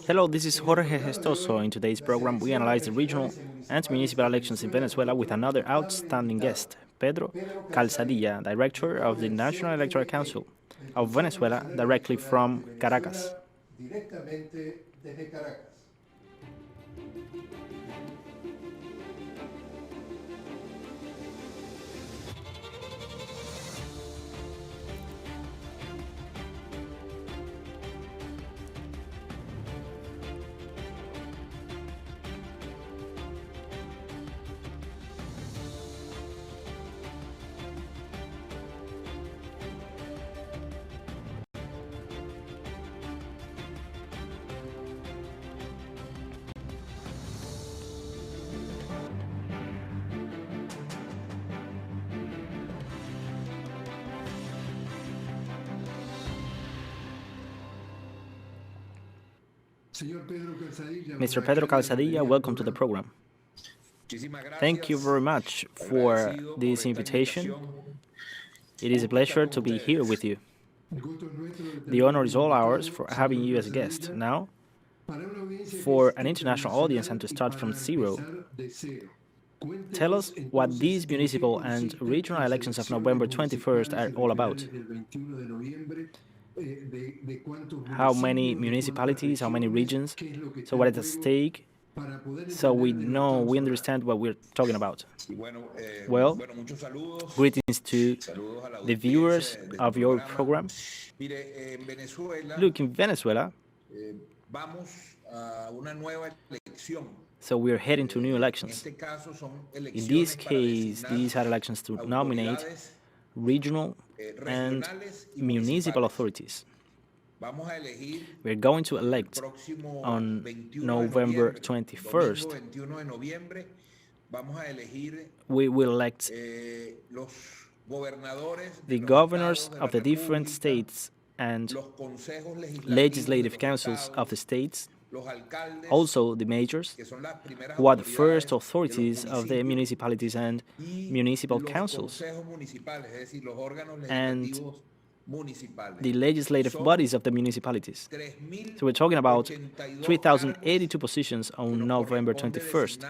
Hello, this is Jorge Gestoso. In today's program, we analyze the regional and municipal elections in Venezuela with another outstanding guest, Pedro Calzadilla, Director of the National Electoral Council of Venezuela, directly from Caracas. Mr. Pedro Calzadilla, welcome to the program. Thank you very much for this invitation. It is a pleasure to be here with you. The honor is all ours for having you as a guest. Now, for an international audience and to start from zero, tell us what these municipal and regional elections of November 21st are all about. How many municipalities, how many regions, so what is at stake, so we understand what we're talking about. Well, greetings to the viewers of your program. Look, in Venezuela, so we're heading to new elections. In this case, these are elections to nominate regional and municipal authorities. We're going to elect on November 21st. We will elect the governors of the different states and legislative councils of the states, also the mayors, who are the first authorities of the municipalities and municipal councils, and the legislative bodies of the municipalities. So we're talking about 3,082 positions on November 21st.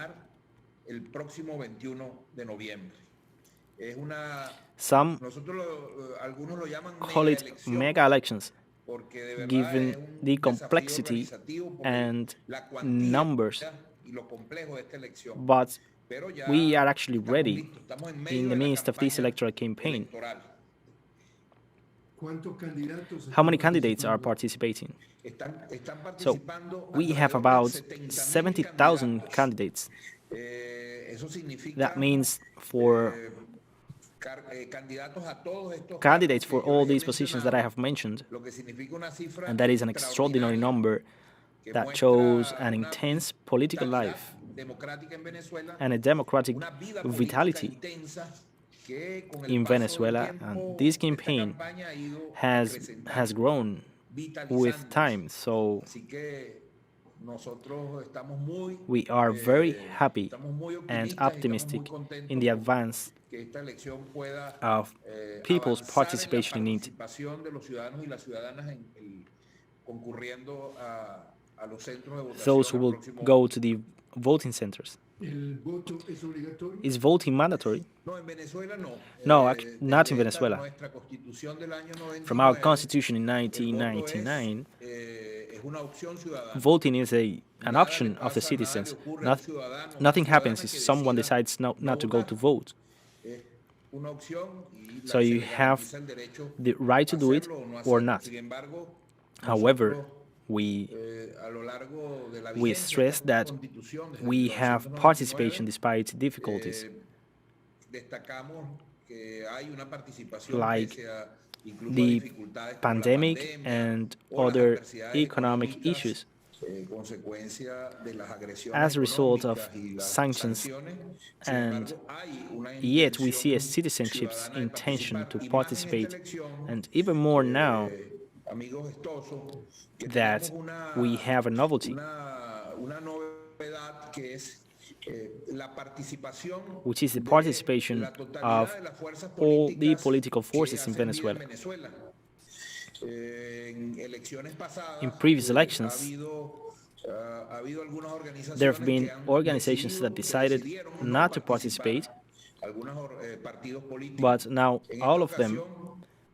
Some call it mega elections, given the complexity and numbers. But we are actually ready in the midst of this electoral campaign. How many candidates are participating? So we have about 70,000 candidates. That means for candidates for all these positions that I have mentioned, and that is an extraordinary number that shows an intense political life and a democratic vitality in Venezuela, and this campaign has grown with time, so we are very happy and optimistic in the advance of people's participation in it. Those who will go to the voting centers. Is voting mandatory? No, not in Venezuela. From our constitution in 1999, voting is an option of the citizens. Nothing happens if someone decides not to go to vote. So you have the right to do it or not. However, we stress that we have participation despite difficulties, like the pandemic and other economic issues. As a result of sanctions, and yet we see a citizenship's intention to participate, and even more now that we have a novelty, which is the participation of all the political forces in Venezuela. In previous elections, there have been organizations that decided not to participate, but now all of them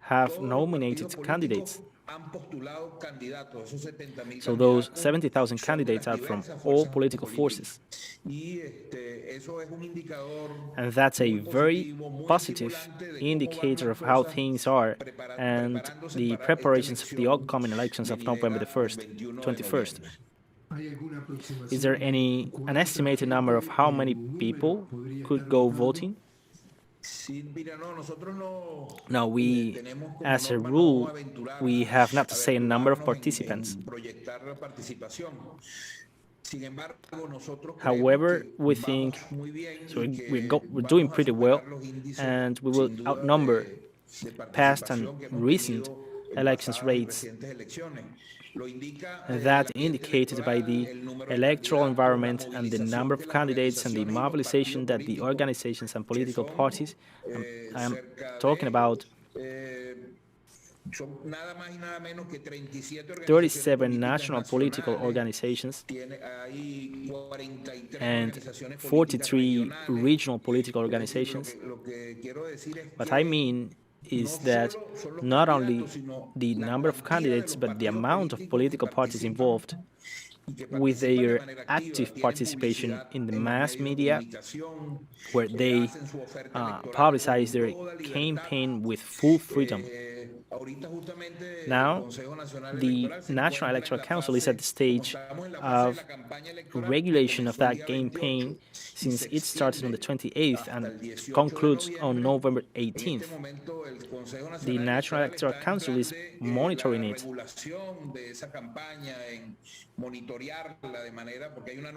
have nominated candidates. So those 70,000 candidates are from all political forces. And that's a very positive indicator of how things are and the preparations of the upcoming elections of November the 1st, 21st. Is there an estimated number of how many people could go voting? No, as a rule, we have not to say a number of participants. However, we think so we're doing pretty well, and we will outnumber past and recent elections rates. And that indicated by the electoral environment and the number of candidates and the mobilization that the organizations and political parties, I'm talking about 37 national political organizations and 43 regional political organizations. What I mean is that not only the number of candidates, but the amount of political parties involved with their active participation in the mass media, where they publicize their campaign with full freedom. Now, the National Electoral Council is at the stage of regulation of that campaign since it started on the 28th and concludes on November 18th. The National Electoral Council is monitoring it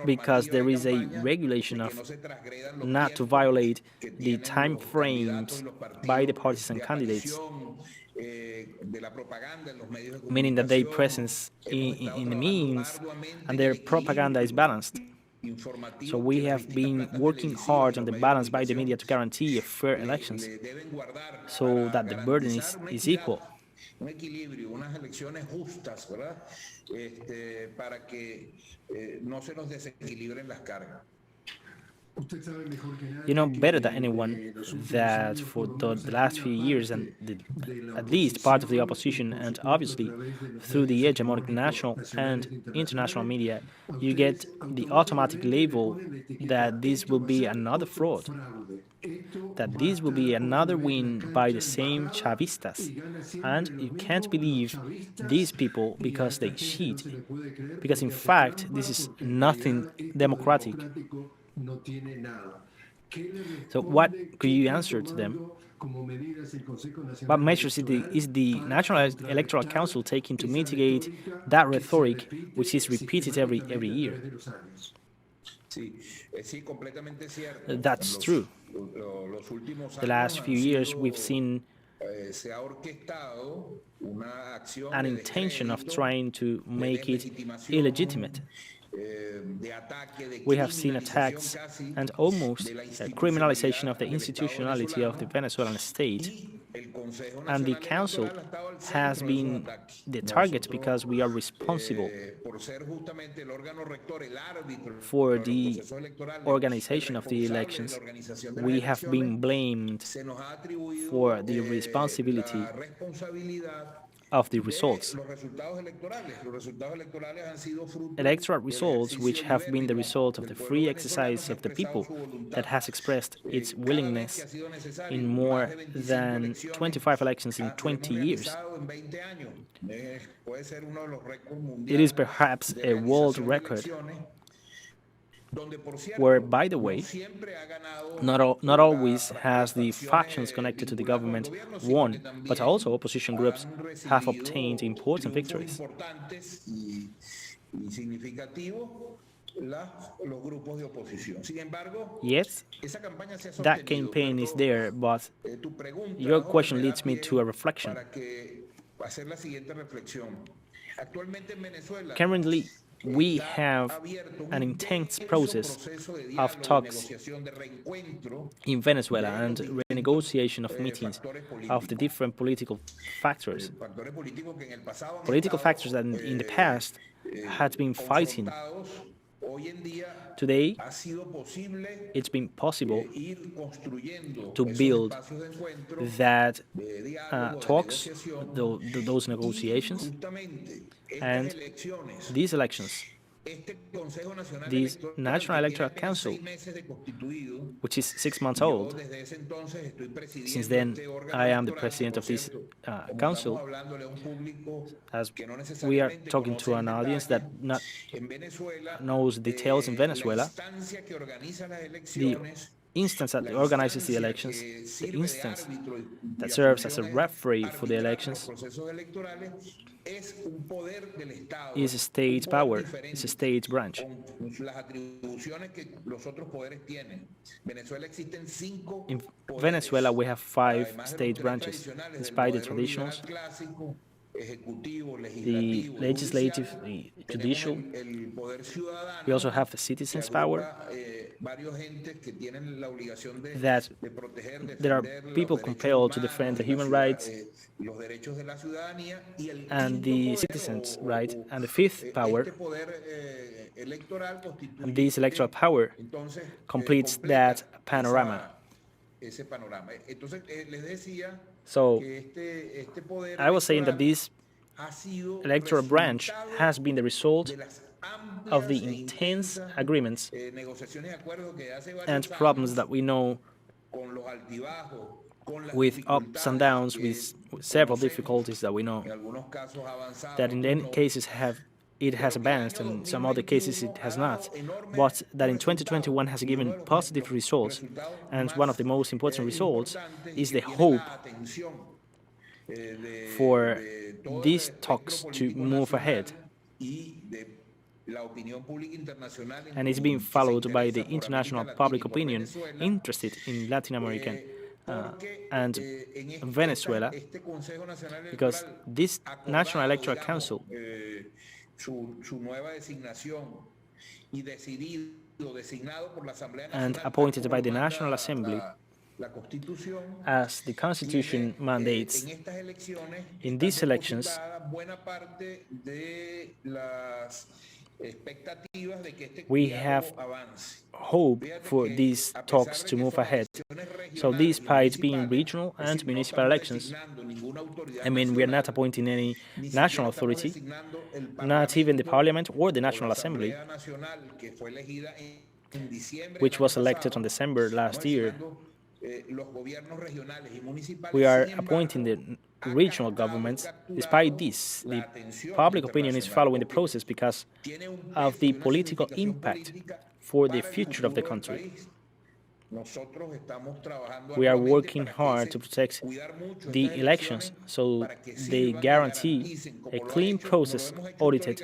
because there is a regulation of not to violate the time frames by the parties and candidates, meaning that their presence in the means and their propaganda is balanced. So we have been working hard on the balance by the media to guarantee fair elections so that the burden is equal. You know better than anyone that for the last few years and at least part of the opposition and obviously through the hegemonic national and international media, you get the automatic label that this will be another fraud, that this will be another win by the same Chavistas. And you can't believe these people because they cheat, because in fact this is nothing democratic. So what could you answer to them? What measures is the National Electoral Council taking to mitigate that rhetoric which is repeated every year? That's true. The last few years we've seen an intention of trying to make it illegitimate. We have seen attacks and almost a criminalization of the institutionality of the Venezuelan state. And the council has been the target because we are responsible for the organization of the elections. We have been blamed for the responsibility of the results. Electoral results, which have been the result of the free exercise of the people that has expressed its willingness in more than 25 elections in 20 years. It is perhaps a world record where, by the way, not always has the factions connected to the government won, but also opposition groups have obtained important victories. Yes, that campaign is there, but your question leads me to a reflection. Currently, we have an intense process of talks in Venezuela and renegotiation of meetings of the different political factors. Political factors that in the past had been fighting. Today, it's been possible to build that talks, those negotiations, and these elections. This National Electoral Council, which is 6 months old, since then I am the president of this council, as we are talking to an audience that not knows details in Venezuela, the instance that organizes the elections, the instance that serves as a referee for the elections, is a state power, is a state branch. In Venezuela, we have 5 state branches, despite the traditionals, the legislative, the judicial. We also have the citizens' power, that there are people compelled to defend the human rights and the citizens' right, and the 5th power, and this electoral power completes that panorama. So I was saying that this electoral branch has been the result of the intense agreements and problems that we know, with ups and downs, with several difficulties that we know, that in many cases it has advanced, and in some other cases it has not, but that in 2021 has given positive results, and one of the most important results is the hope for these talks to move ahead, and it's being followed by the international public opinion interested in Latin American and Venezuela, because this National Electoral Council and appointed by the National Assembly as the Constitution mandates, in these elections we have hope for these talks to move ahead. So despite being regional and municipal elections, I mean, we are not appointing any national authority, not even the parliament or the National Assembly, which was elected on December last year. We are appointing the regional governments. Despite this, the public opinion is following the process because of the political impact for the future of the country. We are working hard to protect the elections so they guarantee a clean process, audited,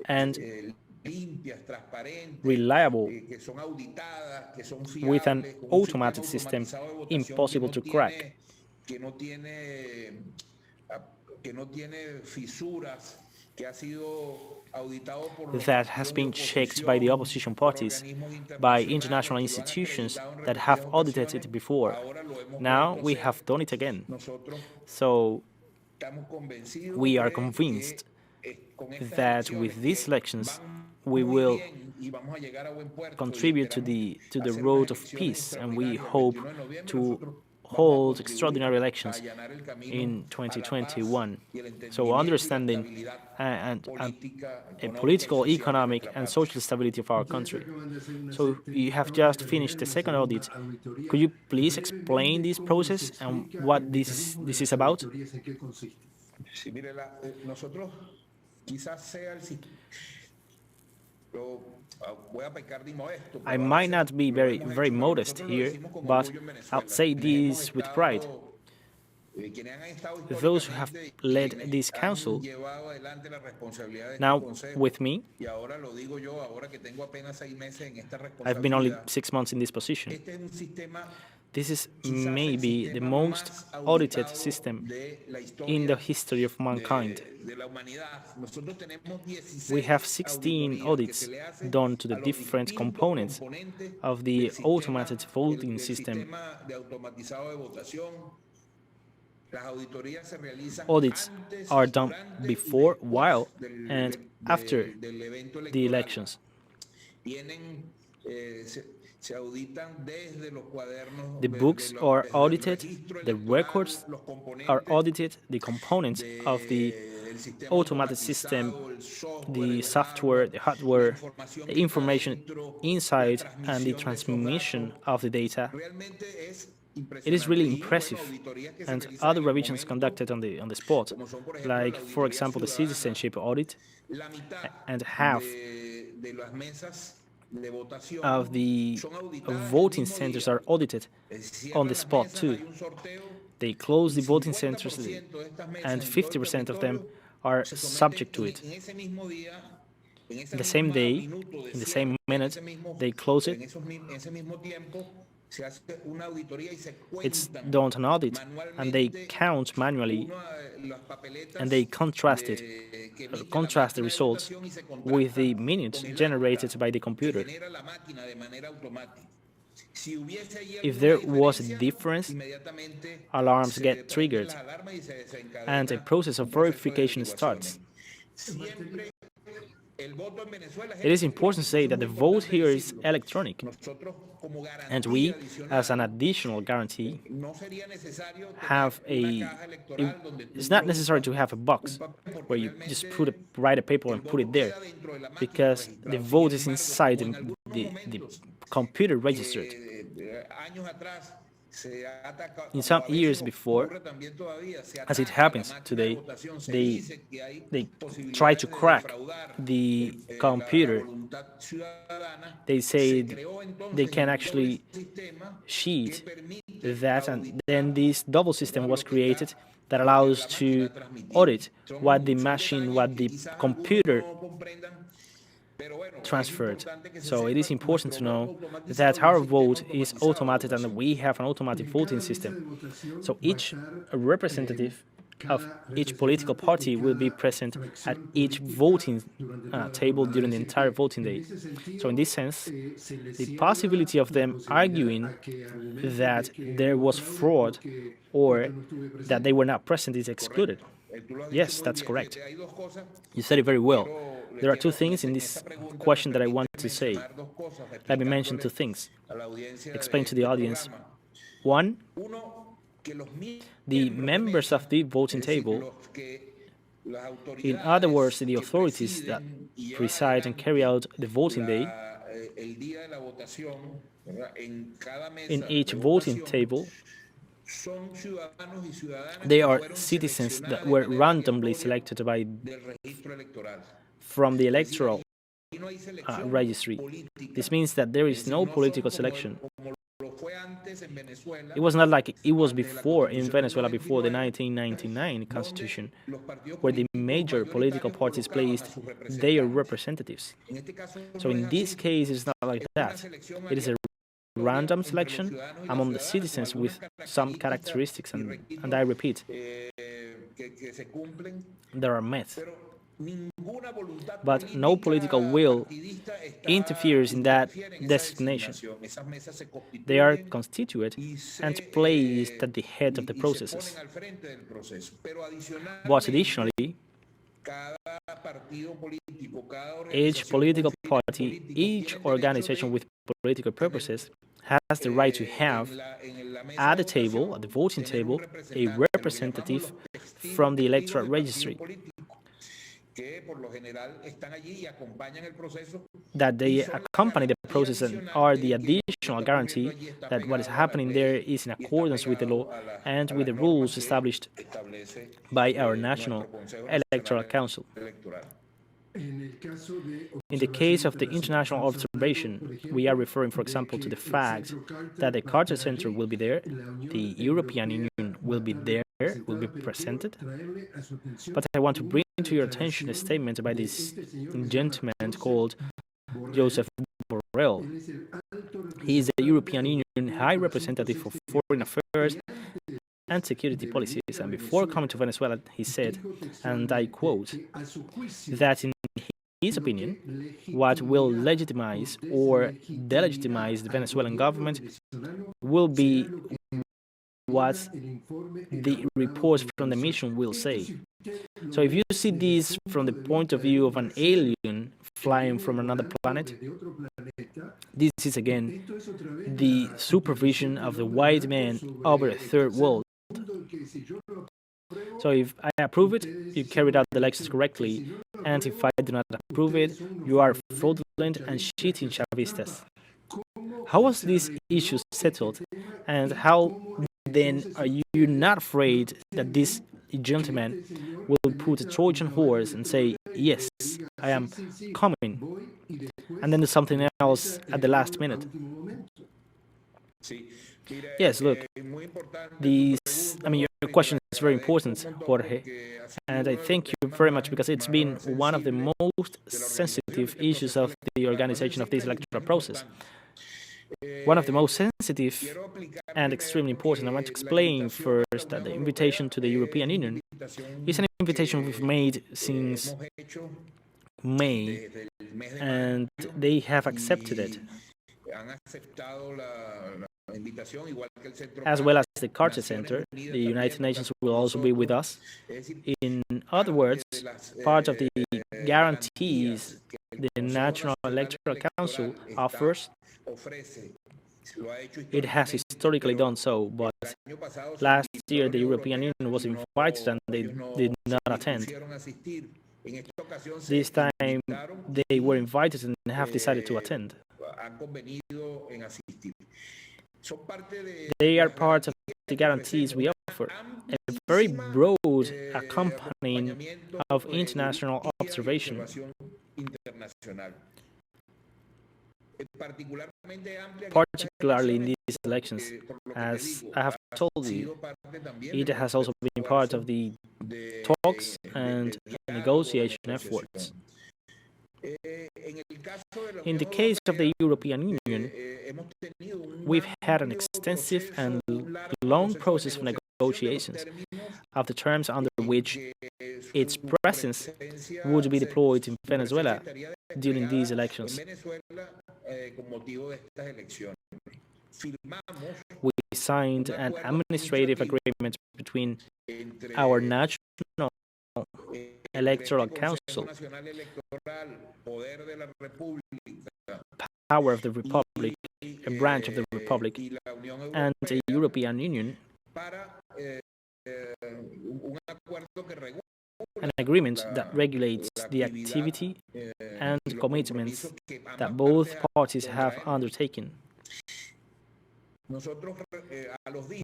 and reliable, with an automated system impossible to crack, that has been checked by the opposition parties, by international institutions that have audited it before. Now we have done it again. So we are convinced that with these elections we will contribute to the road of peace, and we hope to hold extraordinary elections in 2021. So understanding and a political, economic, and social stability of our country. So you have just finished the second audit. Could you please explain this process and what this is about? I might not be very modest here, but I'll say this with pride. Those who have led this council, now with me, I've been only 6 months in this position. This is maybe the most audited system in the history of mankind. We have 16 audits done to the different components of the automated voting system. Audits are done before, while, and after the elections. The books are audited, the records are audited, the components of the automated system, the software, the hardware, the information inside, and the transmission of the data. It is really impressive, and other revisions conducted on the spot, like, for example, the citizenship audit, and half of the voting centers are audited on the spot too. They close the voting centers, and 50% of them are subject to it. In the same day, in the same minute, they close it. It's done an audit, and they count manually, and they contrast the results with the minutes generated by the computer. If there was a difference, alarms get triggered, and a process of verification starts. It is important to say that the vote here is electronic, and we, as an additional guarantee, it's not necessary to have a box where you just write a paper and put it there, because the vote is inside the computer registered. In some years before, as it happens today, they try to crack the computer. They say they can actually cheat that, and then this double system was created that allows to audit what the computer transferred. So it is important to know that our vote is automated, and we have an automatic voting system. So each representative of each political party will be present at each voting table during the entire voting day. So in this sense, the possibility of them arguing that there was fraud or that they were not present is excluded. Yes, that's correct. You said it very well. There are two things in this question that I want to say. Let me mention two things. Explain to the audience. One, the members of the voting table, in other words, the authorities that preside and carry out the voting day, in each voting table, they are citizens that were randomly selected from the electoral registry. This means that there is no political selection. It was not like it was before in Venezuela, before the 1999 constitution, where the major political parties placed their representatives. So in this case, it's not like that. It is a random selection among the citizens with some characteristics, and I repeat, there are met. But no political will interferes in that designation. They are constituted and placed at the head of the processes. But additionally, each political party, each organization with political purposes, has the right to have at the table, at the voting table, a representative from the electoral registry, that they accompany the process and are the additional guarantee that what is happening there is in accordance with the law and with the rules established by our National Electoral Council. In the case of the international observation, we are referring, for example, to the fact that the Carter Center will be there, the European Union will be there, will be presented. But I want to bring to your attention a statement by this gentleman called Joseph Borrell. He is the European Union High Representative foreign affairs and security policies. And before coming to Venezuela, he said, and I quote, that in his opinion, what will legitimize or delegitimize the Venezuelan government will be what the reports from the mission will say. So if you see this from the point of view of an alien flying from another planet, this is again the supervision of the white man over a third world. So if I approve it, you carried out the elections correctly, and if I do not approve it, you are fraudulent and cheating Chavistas. How was this issue settled, and how then are you not afraid that this gentleman will put a Trojan horse and say, yes, I am coming, and then do something else at the last minute? Yes, look, your question is very important, Jorge, and I thank you very much because it's been one of the most sensitive issues of the organization of this electoral process. One of the most sensitive and extremely important. I want to explain first that the invitation to the European Union is an invitation we've made since May, and they have accepted it, as well as the Carter Center. The United Nations will also be with us. In other words, part of the guarantees the National Electoral Council offers, it has historically done so, but last year the European Union was invited and they did not attend. This time they were invited and have decided to attend. They are part of the guarantees we offer, a very broad accompanying of international observation. Particularly in these elections, as I have told you, it has also been part of the talks and negotiation efforts. In the case of the European Union, we've had an extensive and long process of negotiations of the terms under which its presence would be deployed in Venezuela during these elections. We signed an administrative agreement between our National Electoral Council, power of the Republic, a branch of the Republic, and the European Union, an agreement that regulates the activity and commitments that both parties have undertaken.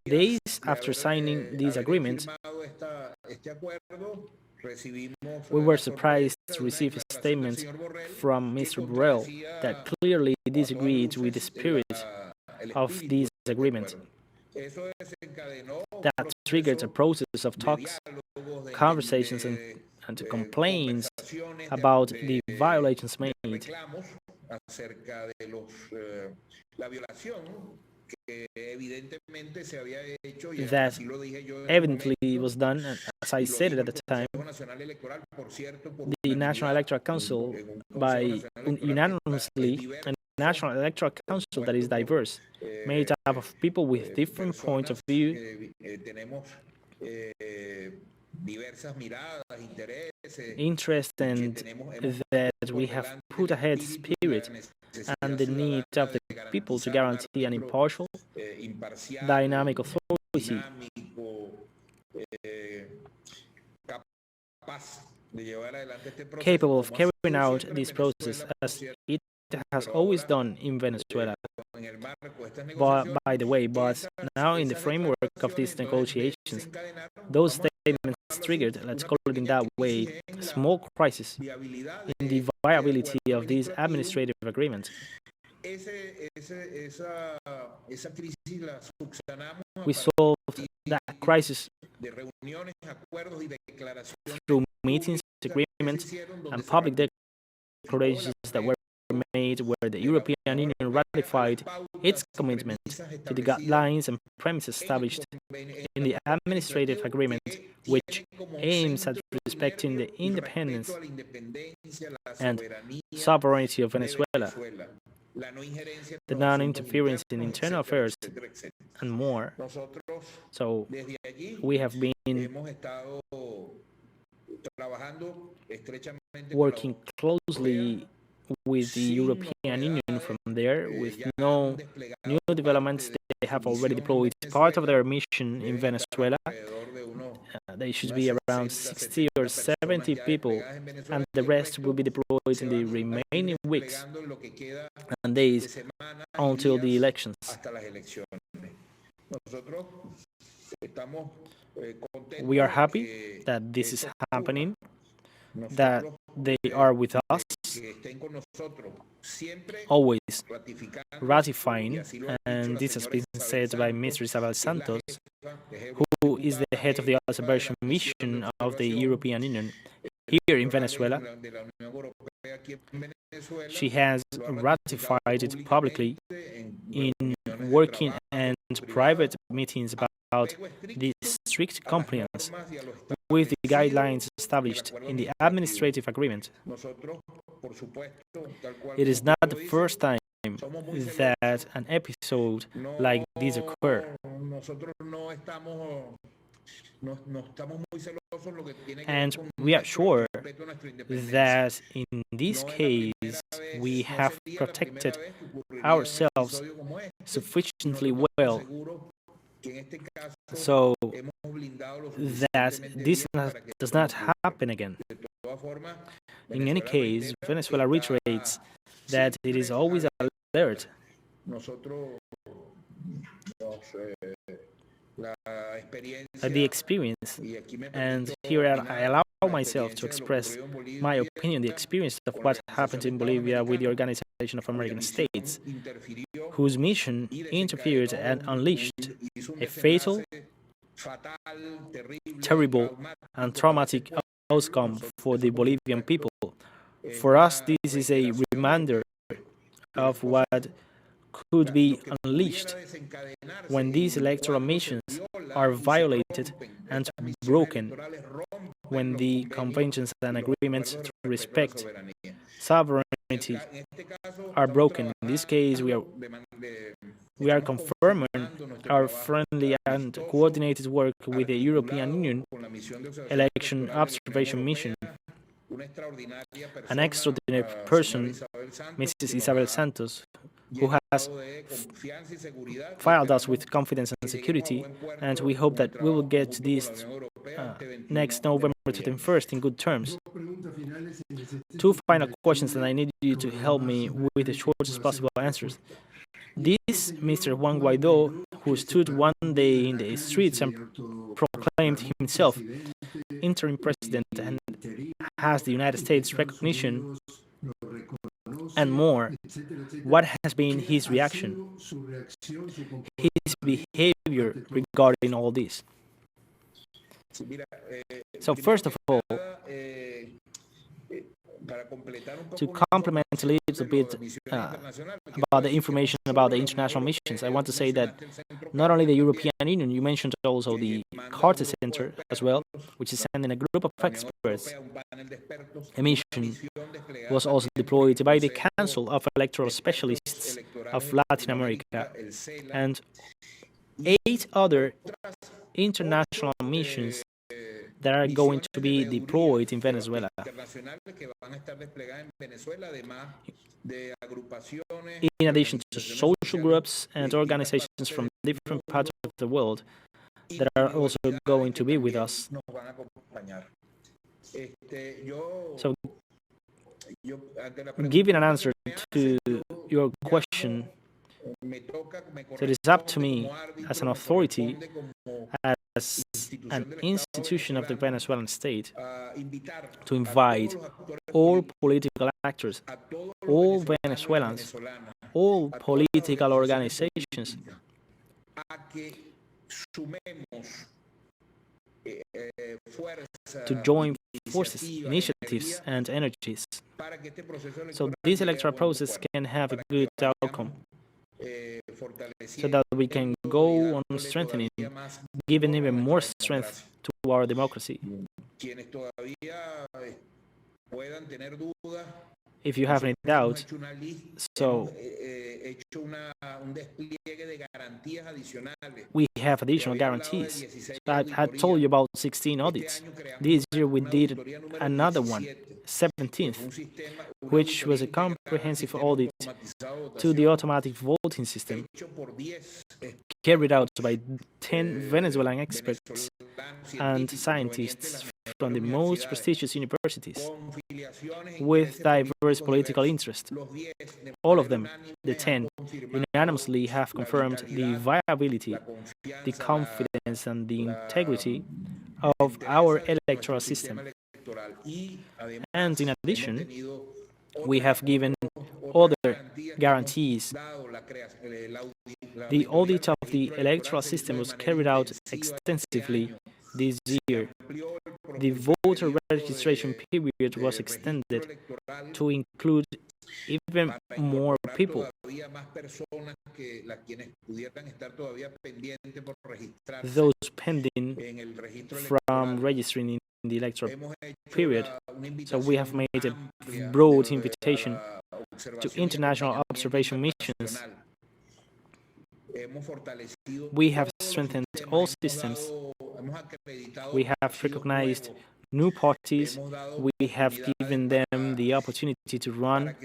Days after signing these agreements, we were surprised to receive a statement from Mr. Borrell that clearly disagreed with the spirit of these agreements. That triggered a process of talks, conversations, and complaints about the violations made. That evidently was done, and as I said it at the time, the National Electoral Council, by unanimously, a National Electoral Council that is diverse, made up of people with different points of view, interest, and that we have put ahead spirit and the need of the people to guarantee an impartial, dynamic authority capable of carrying out this process as it has always done in Venezuela. But, by the way, now in the framework of these negotiations, those statements triggered, let's call it in that way, a small crisis in the viability of these administrative agreements. We solved that crisis through meetings, agreements, and public declarations that were made where the European Union ratified its commitment to the guidelines and premises established in the administrative agreement, which aims at respecting the independence and sovereignty of Venezuela, the non-interference in internal affairs, and more. So we have been working closely with the European Union from there, with no new developments. They have already deployed part of their mission in Venezuela. They should be around 60 or 70 people, and the rest will be deployed in the remaining weeks and days until the elections. We are happy that this is happening, that they are with us, always ratifying, and this has been said by Mr. Isabel Santos, who is the head of the observation mission of the European Union here in Venezuela. She has ratified it publicly in working and private meetings about the strict compliance with the guidelines established in the administrative agreement. It is not the first time that an episode like this occurs. And we are sure that in this case we have protected ourselves sufficiently well so that this does not happen again. In any case, Venezuela reiterates that it is always alert. The experience, and here I allow myself to express my opinion, the experience of what happened in Bolivia with the Organization of American States, whose mission interfered and unleashed a fatal, terrible, and traumatic outcome for the Bolivian people. For us, this is a reminder of what could be unleashed when these electoral missions are violated and broken, when the conventions and agreements to respect sovereignty are broken. In this case, we are confirming our friendly and coordinated work with the European Union Election Observation Mission. An extraordinary person, Mrs. Isabel Santos, who has filed us with confidence and security, and we hope that we will get to this next November 21st in good terms. Two final questions, and I need you to help me with the shortest possible answers. This Mr. Juan Guaidó, who stood one day in the streets and proclaimed himself interim president and has the United States recognition and more, what has been his reaction, his behavior regarding all this? So first of all, to complement a little bit about the information about the international missions, I want to say that not only the European Union, you mentioned also the Carter Center as well, which is sending a group of experts. A mission was also deployed by the Council of Electoral Specialists of Latin America, and 8 other international missions that are going to be deployed in Venezuela. In addition to social groups and organizations from different parts of the world that are also going to be with us. So, giving an answer to your question, so it is up to me as an authority, as an institution of the Venezuelan state, to invite all political actors, all Venezuelans, all political organizations to join forces, initiatives, and energies, so this electoral process can have a good outcome, so that we can go on strengthening, giving even more strength to our democracy. If you have any doubt, so we have additional guarantees. So I had told you about 16 audits. This year we did another one, 17th, which was a comprehensive audit to the automatic voting system, carried out by 10 Venezuelan experts and scientists from the most prestigious universities with diverse political interests. All of them, the 10, unanimously have confirmed the viability, the confidence, and the integrity of our electoral system. And in addition, we have given other guarantees. The audit of the electoral system was carried out extensively this year. The voter registration period was extended to include even more people. Those pending from registering in the electoral period. So we have made a broad invitation to international observation missions. We have strengthened all systems. We have recognized new parties. We have given them the opportunity to run,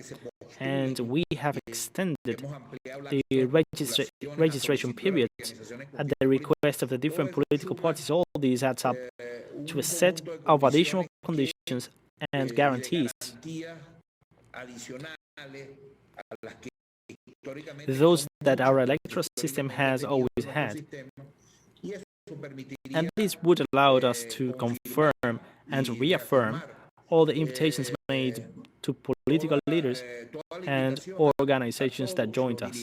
and we have extended the registration period at the request of the different political parties. All these adds up to a set of additional conditions and guarantees, those that our electoral system has always had. And this would allow us to confirm and reaffirm all the invitations made to political leaders and organizations that joined us.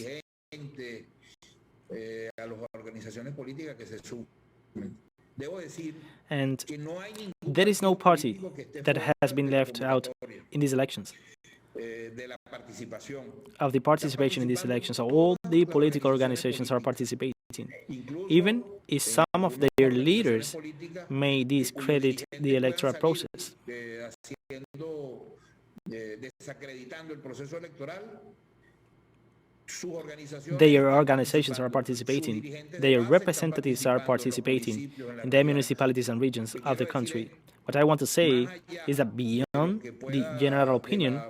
And there is no party that has been left out in these elections, of the participation in these elections. So all the political organizations are participating, even if some of their leaders may discredit the electoral process. Their organizations are participating, their representatives are participating in the municipalities and regions of the country. What I want to say is that beyond the general opinion,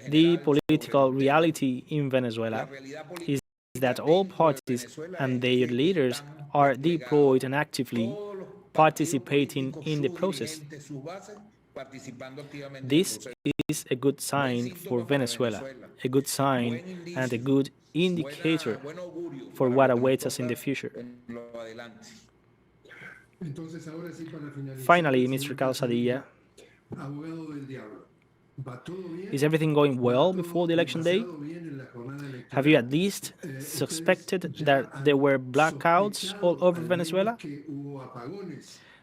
the political reality in Venezuela is that all parties and their leaders are deployed and actively participating in the process. This is a good sign for Venezuela, a good sign and a good indicator for what awaits us in the future. Finally, Mr. Calzadilla, is everything going well before the election day? Have you at least suspected that there were blackouts all over Venezuela?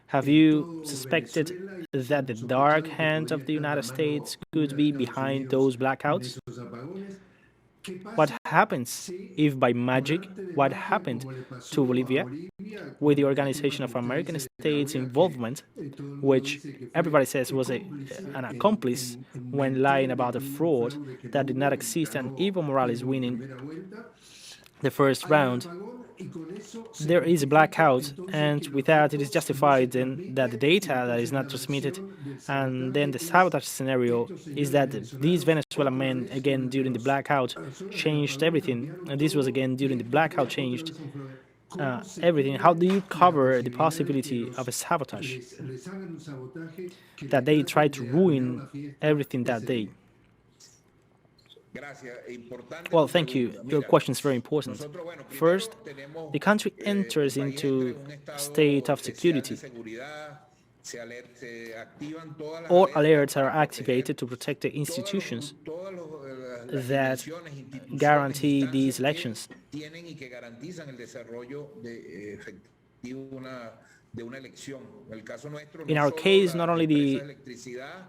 Have you suspected that the dark hand of the United States could be behind those blackouts? What happens if by magic, what happened to Bolivia with the Organization of American States involvement, which everybody says was an accomplice when lying about a fraud that did not exist, and Evo Morales winning the first round? There is a blackout, and with that it is justified then that the data that is not transmitted, and then the sabotage scenario is that these Venezuelan men, again during the blackout, changed everything, and this was again during the blackout changed everything. How do you cover the possibility of a sabotage, that they tried to ruin everything that day? Well, thank you. Your question is very important. First, the country enters into a state of security. All alerts are activated to protect the institutions. that guarantee these elections. In our case, not only the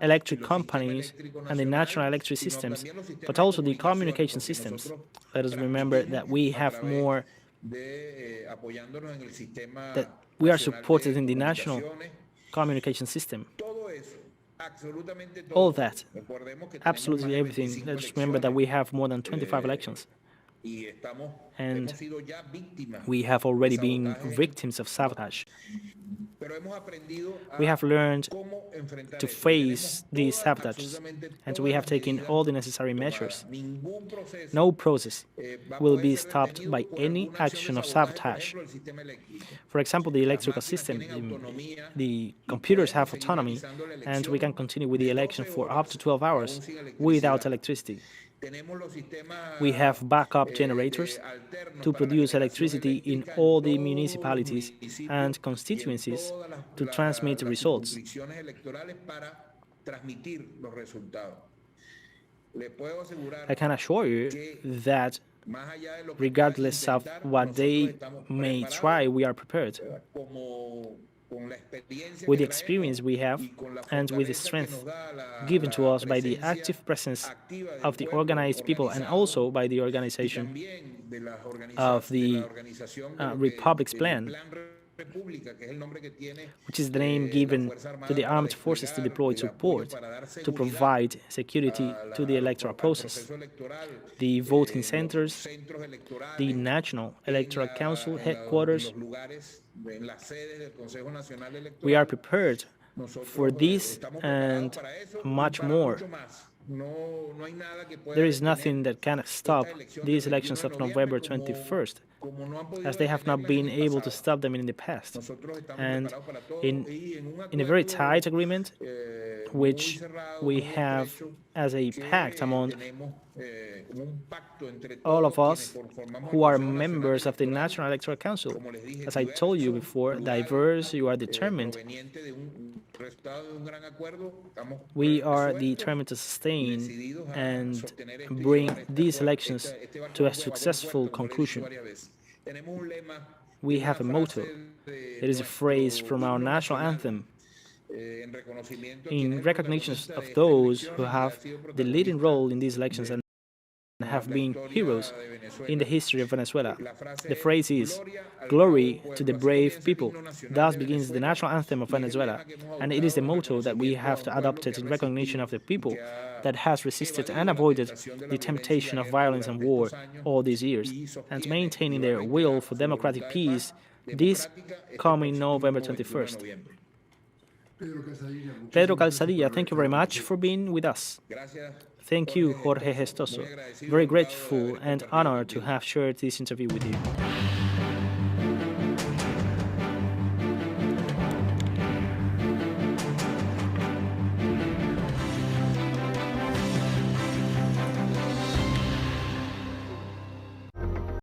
electric companies and the national electric systems, but also the communication systems. Let us remember that we have more, that we are supported in the national communication system. All that, absolutely everything. Let's remember that we have more than 25 elections. And we have already been victims of sabotage. We have learned to face these sabotages, and we have taken all the necessary measures. No process will be stopped by any action of sabotage. For example, the electrical system, the computers have autonomy, and we can continue with the election for up to 12 hours without electricity. We have backup generators to produce electricity in all the municipalities and constituencies to transmit results. I can assure you that regardless of what they may try, we are prepared. With the experience we have and with the strength given to us by the active presence of the organized people and also by the organization of the Republic's plan, which is the name given to the armed forces to deploy support to provide security to the electoral process. The voting centers, the National Electoral Council headquarters. We are prepared for this and much more. There is nothing that can stop these elections of November 21st, as they have not been able to stop them in the past. And in a very tight agreement, which we have as a pact among all of us who are members of the National Electoral Council. As I told you before, diverse, you are determined. We are determined to sustain and bring these elections to a successful conclusion. We have a motto. It is a phrase from our national anthem in recognition of those who have the leading role in these elections and have been heroes in the history of Venezuela. The phrase is, "Glory to the brave people." Thus begins the national anthem of Venezuela, and it is the motto that we have adopted in recognition of the people that has resisted and avoided the temptation of violence and war all these years, and maintaining their will for democratic peace this coming November 21st. Pedro Calzadilla, thank you very much for being with us. Thank you, Jorge Gestoso. Very grateful and honored to have shared this interview with you.